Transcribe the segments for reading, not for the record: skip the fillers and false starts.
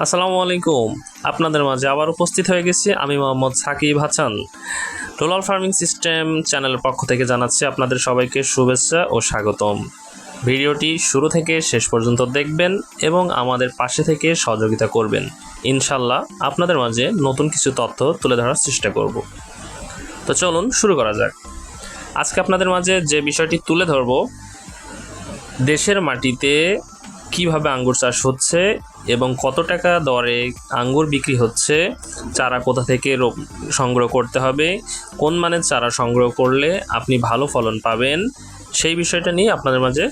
আসসালামু আলাইকুম। আপনাদের মাঝে আবার উপস্থিত হয়ে গেছি আমি Mohammad Sakib Hasan. Rural farming system চ্যানেলের পক্ষ থেকে জানাচ্ছি আপনাদের সবাইকে শুভেচ্ছা ও স্বাগতম। ভিডিওটি শুরু থেকে শেষ পর্যন্ত দেখবেন এবং আমাদের পাশে থেকে সহযোগিতা করবেন। ইনশাল্লাহ আপনাদের মাঝে নতুন কিছু তথ্য তুলে ধরার চেষ্টা করব। তো চলুন শুরু করা যাক। আজকে আপনাদের মাঝে যে বিষয়টি তুলে ধরব, দেশের মাটিতে কিভাবে আঙ্গুর চাষ হচ্ছে এবং কত টাকা দরে আঙ্গুর বিক্রি হচ্ছে, চারা কোথা থেকে সংগ্রহ করতে হবে, কোন মানের চারা সংগ্রহ করলে আপনি ভালো ফলন পাবেন, সেই বিষয়টা নিয়ে আপনাদের মাঝে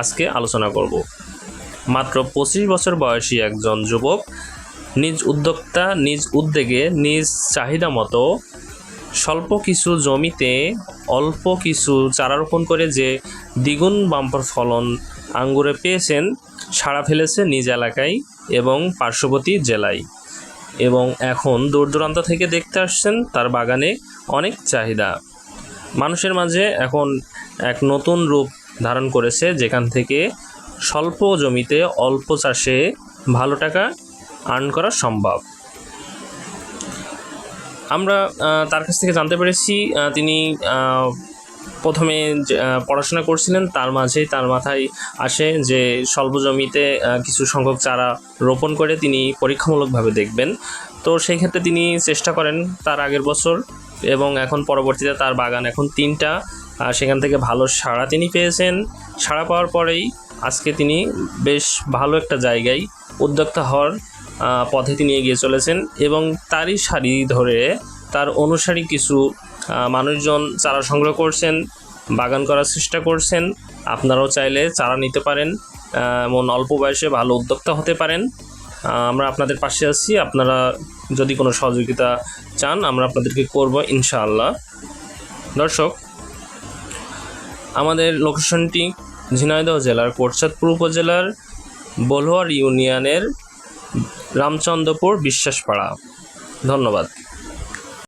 আজকে আলোচনা করব। মাত্র 25 বছর বয়সী একজন যুবক নিজ উদ্যোক্তা, নিজ উদ্যোগে, নিজ চাহিদা মতো স্বল্প কিছু জমিতে অল্প কিছু চারা রোপণ করে যে দ্বিগুণ বাম্পার ফলন আঙ্গুরে পেয়েছেন, সাড়া ফেলেছে নিজ এলাকায় এবং পার্শ্ববর্তী জেলায়, এবং এখন দূর দূরান্ত থেকে দেখতে আসছেন তার বাগানে অনেক চাহিদা। মানুষের মাঝে এখন এক নতুন রূপ ধারণ করেছে, যেখান থেকে স্বল্প জমিতে অল্প চাষে ভালো টাকা আর্ন করা সম্ভব। আমরা তার কাছ থেকে জানতে পেরেছি তিনি প্রথমে পড়াশোনা করছিলেন, তার মাথায় আসে যে স্বল্প জমিতে কিছু সংখ্যক চারা রোপণ করে তিনি পরীক্ষামূলকভাবে দেখবেন। তো সেই ক্ষেত্রে তিনি চেষ্টা করেন তার আগের বছর, এবং এখন পরবর্তীতে তার বাগান এখন 3টা, সেখান থেকে ভালো সাড়া তিনি পেয়েছেন। সাড়া পাওয়ার পরেই আজকে তিনি বেশ ভালো একটা জায়গায় উদ্যোক্তা হওয়ার পথে তিনি এগিয়ে চলেছেন, এবং তারই সারি ধরে তার অনুসারী কিছু মানুষজন চারা সংগ্রহ করছেন, বাগান করার চেষ্টা করছেন। আপনারাও চাইলে চারা নিতে পারেন, এমন অল্প বয়সে ভালো উদ্যোক্তা হতে পারেন। আমরা আপনাদের পাশে আছি। আপনারা যদি কোনো সহযোগিতা চান আমরা আপনাদেরকে করব ইনশাআল্লাহ। দর্শক, আমাদের লোকেশনটি ঝিনাইদহ জেলার কোটচাঁদপুর উপজেলার বলুয়ার ইউনিয়নের রামচন্দ্রপুর বিশ্বাসপাড়া। ধন্যবাদ।